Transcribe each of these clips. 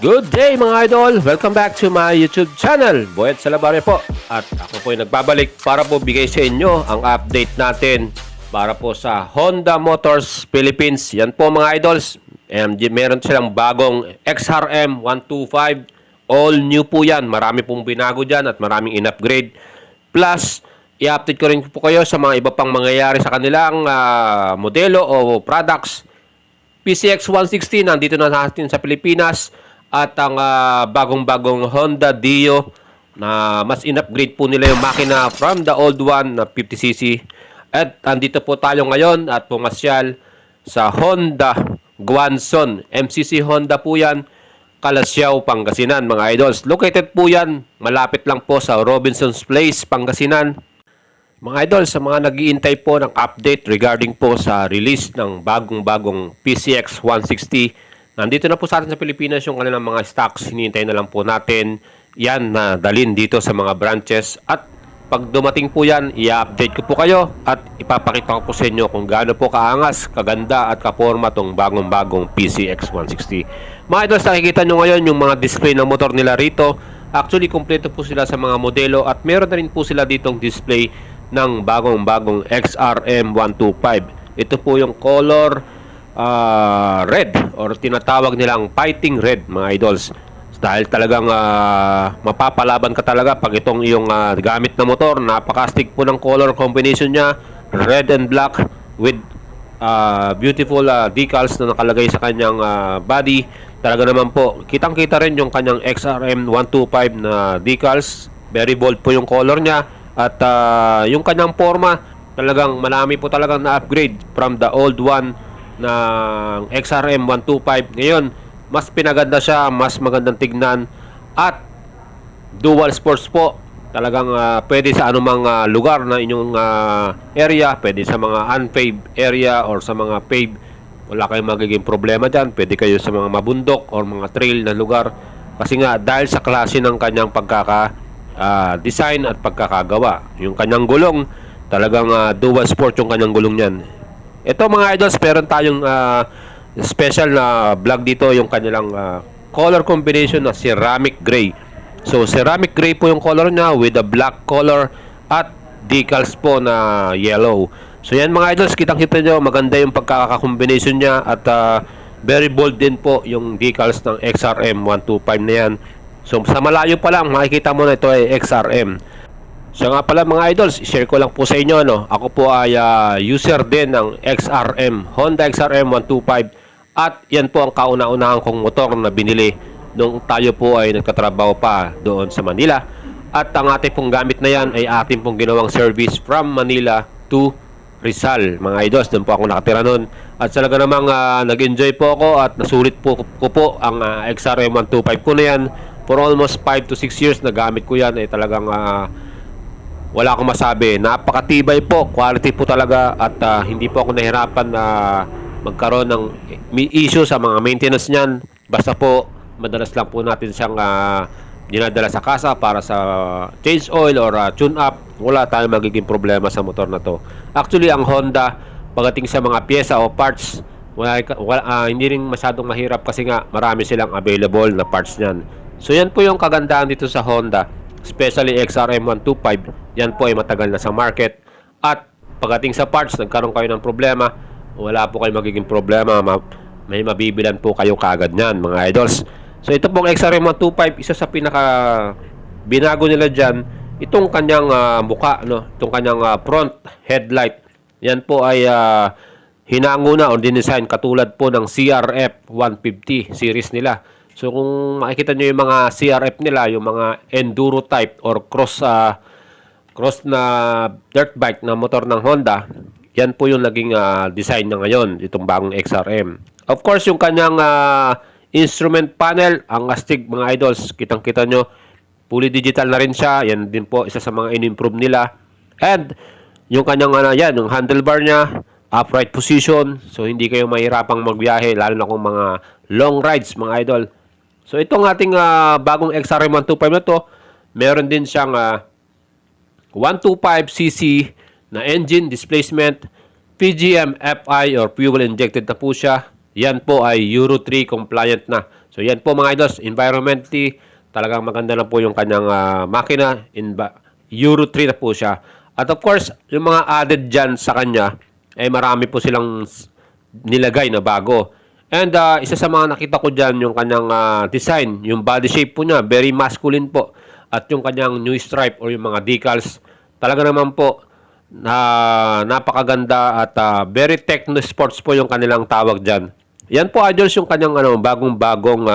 Good day mga idol! Welcome back to my YouTube channel. Boyet Salabare po. At ako po ay nagbabalik para po bigay sa inyo ang update natin para po sa Honda Motors Philippines. Yan po mga idols. Meron silang bagong XRM 125. All new po yan. Marami pong binago dyan at maraming in-upgrade. Plus, i-update ko rin po kayo sa mga iba pang mangyayari sa kanilang modelo o products. PCX 160 nandito na natin sa Pilipinas. At ang bagong-bagong Honda Dio na mas in-upgrade po nila yung makina from the old one na 50cc. At andito po tayo ngayon at pumasyal sa Honda Guanzon. MCC Honda po yan. Calasiao, Pangasinan mga idols. Located po yan. Malapit lang po sa Robinson's Place, Pangasinan. Mga idols, sa mga nag-iintay po ng update regarding po sa release ng bagong-bagong PCX 160, nandito na po sa atin sa Pilipinas yung kanilang mga stocks. Hinihintay na lang po natin yan na dalhin dito sa mga branches. At pag dumating po yan, i-update ko po kayo at ipapakita ko po sa inyo kung gaano po kaangas, kaganda at kaporma tong bagong-bagong PCX 160. Mga idols, nakikita nyo ngayon yung mga display ng motor nila rito. Actually, kompleto po sila sa mga modelo at meron na rin po sila ditong display ng bagong-bagong XRM 125. Ito po yung color red or tinatawag nilang fighting red mga idols, dahil talagang mapapalaban ka talaga pag itong iyong gamit na motor. Napakastig po ng color combination niya, red and black with beautiful decals na nakalagay sa kanyang body. Talaga naman po, kitang kita rin yung kanyang XRM 125 na decals. Very bold po yung color niya. At yung kanyang forma, talagang marami po talagang na-upgrade from the old one ng XRM 125. Ngayon, mas pinaganda siya, mas magandang tignan at dual sports po. Talagang pwede sa anumang lugar na inyong area, pwede sa mga unpaved area or sa mga paved. Wala kayong magiging problema dyan. Pwede kayo sa mga mabundok or mga trail na lugar. Kasi nga, dahil sa klase ng kanyang design at pagkakagawa. Yung kanyang gulong, talagang dual sport yung kanyang gulong yan. Ito mga idols, meron tayong special na vlog dito, yung kanilang color combination na ceramic gray. So ceramic gray po yung color niya with a black color at decals po na yellow. So yan mga idols, kitang-kita nyo, maganda yung pagkaka-combination niya at very bold din po yung decals ng XRM 125 na yan. So sa malayo pa lang, makikita mo na ito ay XRM. So nga pala mga idols, share ko lang po sa inyo, no? Ako po ay user din ng XRM, Honda XRM 125. At yan po ang kauna-unahang kong motor na binili nung tayo po ay nagtatrabaho pa doon sa Manila. At ang ating pong gamit na yan ay ating pong ginawang service from Manila to Rizal. Mga idols, doon po ako nakatira noon. At talaga namang nag-enjoy po ako at nasulit po ko po ang XRM 125 ko na yan. For almost 5 to 6 years na gamit ko yan ay talagang wala akong masabi. Napakatibay po, quality po talaga at hindi po ako nahirapan na magkaroon ng issue sa mga maintenance niyan. Basta po, madalas lang po natin siyang dinadala sa kasa para sa change oil or tune up. Wala tayong magiging problema sa motor na to. Actually, ang Honda, pagdating sa mga pyesa o parts, hindi rin masyadong mahirap kasi nga marami silang available na parts niyan. So yan po yung kagandahan dito sa Honda, especially XRM 125. Yan po ay matagal na sa market. At pagdating sa parts, nagkaroon kayo ng problema, wala po kayong magiging problema. May mabibilan po kayo kagad niyan mga idols. So ito pong XRM 125, isa sa pinaka binago nila dyan, itong kanyang muka, no? Itong kanyang front headlight. Yan po ay hinango na o dinesign katulad po ng CRF 150 series nila. So kung makikita nyo yung mga CRF nila, yung mga enduro type or cross na dirt bike na motor ng Honda, yan po yung naging design na ngayon, itong bagong XRM. Of course, yung kanyang instrument panel, ang astig mga idols, kitang-kita nyo, fully digital na rin siya. Yan din po, isa sa mga in-improve nila. And yung kanyang yung handlebar niya, upright position, so hindi kayo mahirapang magbiyahe, lalo na kung mga long rides mga idol. So itong ating bagong XRM 125 na to, meron din siyang 125cc na engine displacement, PGM FI or fuel injected na po siya. Yan po ay Euro 3 compliant na. So yan po mga idols, environmentally talagang maganda na po yung kanyang makina. Euro 3 na po siya. At of course, yung mga added dyan sa kanya, ay marami po silang nilagay na bago. And isa sa mga nakita ko dyan, yung kanyang design, yung body shape po niya, very masculine po. At yung kanyang new stripe or yung mga decals, talaga naman po napakaganda at very techno sports po yung kanilang tawag dyan. Yan po idols yung kanyang bagong-bagong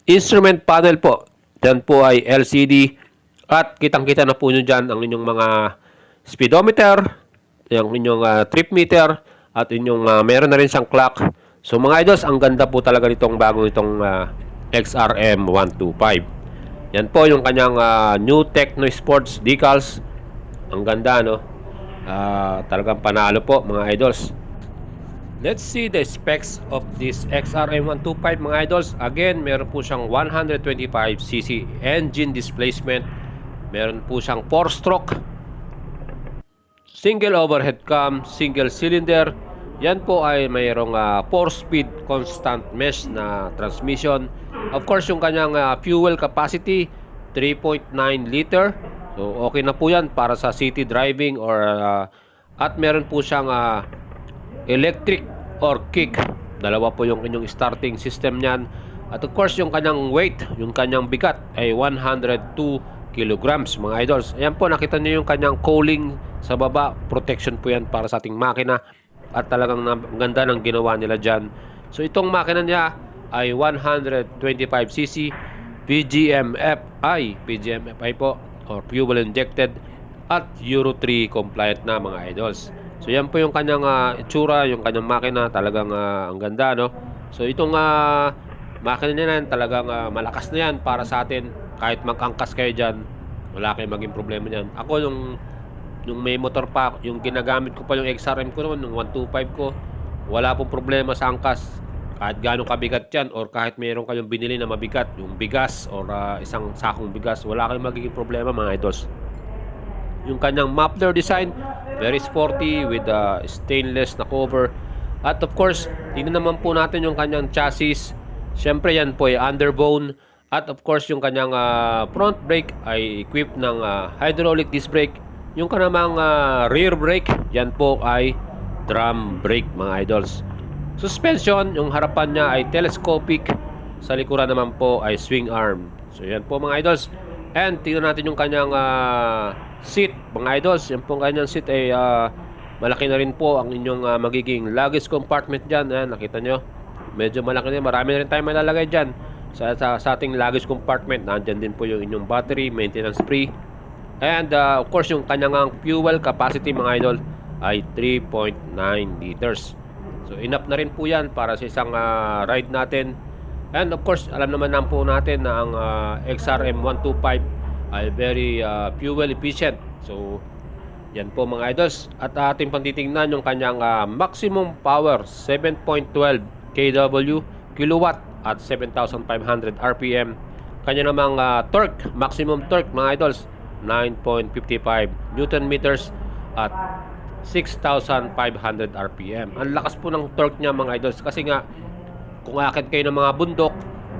instrument panel po. Yan po ay LCD at kitang-kita na po nyo dyan ang inyong mga speedometer, yung inyong trip meter at inyong meron na rin siyang clock. So mga idols, ang ganda po talaga nitong bagong itong XRM 125. Yan po yung kanyang new Techno Sports decals. Ang ganda, no? Talagang panalo po mga idols. Let's see the specs of this XRM 125 mga idols. Again, meron po siyang 125cc engine displacement. Meron po siyang 4-stroke, single overhead cam, single cylinder. Yan po ay mayroong 4-speed constant mesh na transmission. Of course, yung kanyang fuel capacity 3.9 liter. So okay na po yan para sa city driving or at meron po siyang electric or kick. Dalawa po yung inyong starting system niyan. At of course, yung kanyang weight, yung kanyang bigat ay 102 kilograms mga idols. Ayan po, nakita niyo yung kanyang cowling sa baba. Protection po yan para sa ating makina. At talagang ganda ng ginawa nila dyan. So itong makina niya ay 125cc PGM FI po or fuel injected at Euro 3 compliant na mga idols. So yan po yung kanyang itsura, yung kanyang makina, talagang ang ganda, no? So itong makina niya talagang malakas na yan para sa atin. Kahit mag-angkas kayo dyan, wala kayong maging problema niyan. Ako yung may motor pa, yung ginagamit ko pa yung XRM ko noon, yung 125 ko, wala pong problema sa angkas. Kahit gaano kabigat yan or kahit mayroon kayong binili na mabigat, yung bigas or isang sakong bigas, wala kayong magiging problema mga idols. Yung kanyang muffler design, very sporty with stainless na cover. At of course, tingnan naman po natin yung kanyang chassis. Siyempre yan po ay underbone. At of course, yung kanyang front brake ay equipped ng hydraulic disc brake. Yung kanamang rear brake, yan po ay drum brake mga idols. Suspension, yung harapan niya ay telescopic. Sa likuran naman po ay swing arm. So yan po mga idols. And tingnan natin yung kanyang seat mga idols. Yan po kanyang seat ay malaki na rin po ang inyong magiging luggage compartment dyan. Ayan, nakita nyo, medyo malaki na. Marami na rin tayo malalagay dyan sa ating luggage compartment. Nandyan din po yung inyong battery, maintenance free. And of course yung kanyang fuel capacity mga idol ay 3.9 liters. So enough na rin po yan para sa isang ride natin. And of course alam naman po natin na ang XRM 125 ay very fuel efficient. So yan po mga idols. At ating pantitingnan yung kanyang maximum power 7.12 kW kilowatt at 7,500 RPM. Kanya namang torque, maximum torque mga idols 9.55 Newton meters at 6,500 RPM. Ang lakas po ng torque niya mga idols kasi nga kung aakit kayo ng mga bundok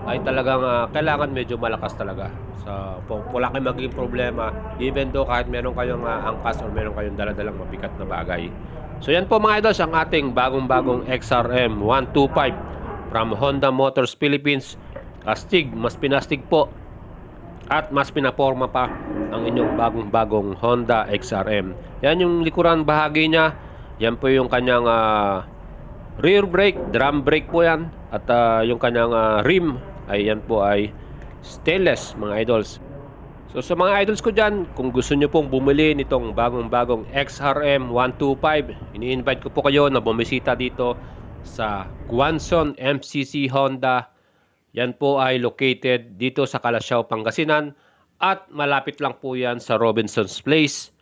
ay talagang kailangan medyo malakas talaga. So wala kayong magiging problema even though kahit meron kayong angkas or meron kayong daladalang mabigat na bagay. So yan po mga idols ang ating bagong-bagong XRM 125 from Honda Motors Philippines. Astig, mas pinastig po at mas pinaporma pa ang inyong bagong-bagong Honda XRM. Yan yung likuran bahagi niya. Yan po yung kanyang rear brake, drum brake po yan. At yung kanyang rim ay yan po ay stainless mga idols. So sa mga idols ko dyan, kung gusto nyo pong bumili nitong bagong-bagong XRM 125, ini-invite ko po kayo na bumisita dito sa Guanzon MCC Honda. Yan po ay located dito sa Calasiao, Pangasinan. At malapit lang po yan sa Robinson's Place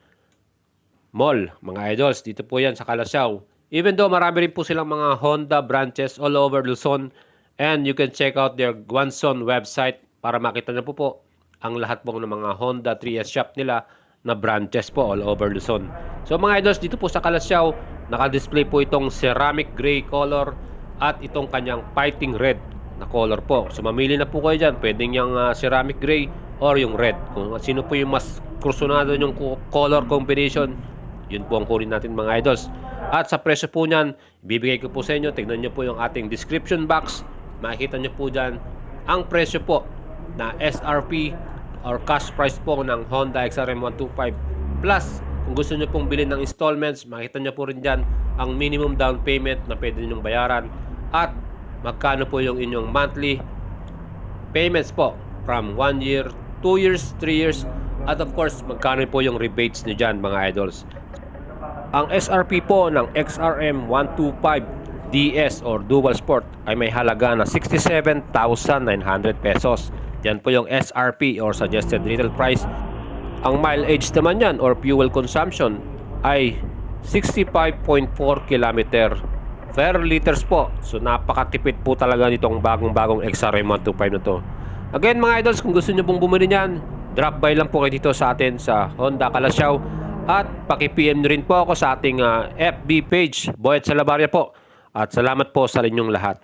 Mall, mga idols. Dito po yan sa Calasiao. Even though marami rin po silang mga Honda branches all over Luzon. And you can check out their Guanzon website para makita nyo po ang lahat po ng mga Honda 3S shop nila na branches po all over Luzon. So mga idols, dito po sa Calasiao, naka-display po itong ceramic gray color at itong kanyang fighting red na color po. So mamili na po kayo dyan. Pwedeng yung ceramic gray or yung red. Kung sino po yung mas kursunado yung color combination, yun po ang kunin natin mga idols. At sa presyo po nyan, bibigay ko po sa inyo. Tignan nyo po yung ating description box. Makikita nyo po dyan ang presyo po na SRP or cash price po ng Honda XRM 125 plus kung gusto nyo pong bilhin ng installments, makita nyo po rin dyan ang minimum down payment na pwede nyong bayaran at magkano po yung inyong monthly payments po from 1 year, 2 years, 3 years at of course magkano po yung rebates nyo dyan mga idols. Ang SRP po ng XRM 125 DS or Dual Sport ay may halaga na 67,900 pesos. Yan po yung SRP or Suggested Retail Price. Ang mileage naman yan or fuel consumption ay 65.4 km per liters po. So napakatipid po talaga nitong bagong XRM 125 na to. Again mga idols, kung gusto nyo pong bumili niyan, drop by lang po kayo dito sa atin sa Honda Calasiao at paki-PM nyo rin po ako sa ating FB page, Boyet Salabaria po. At salamat po sa inyong lahat.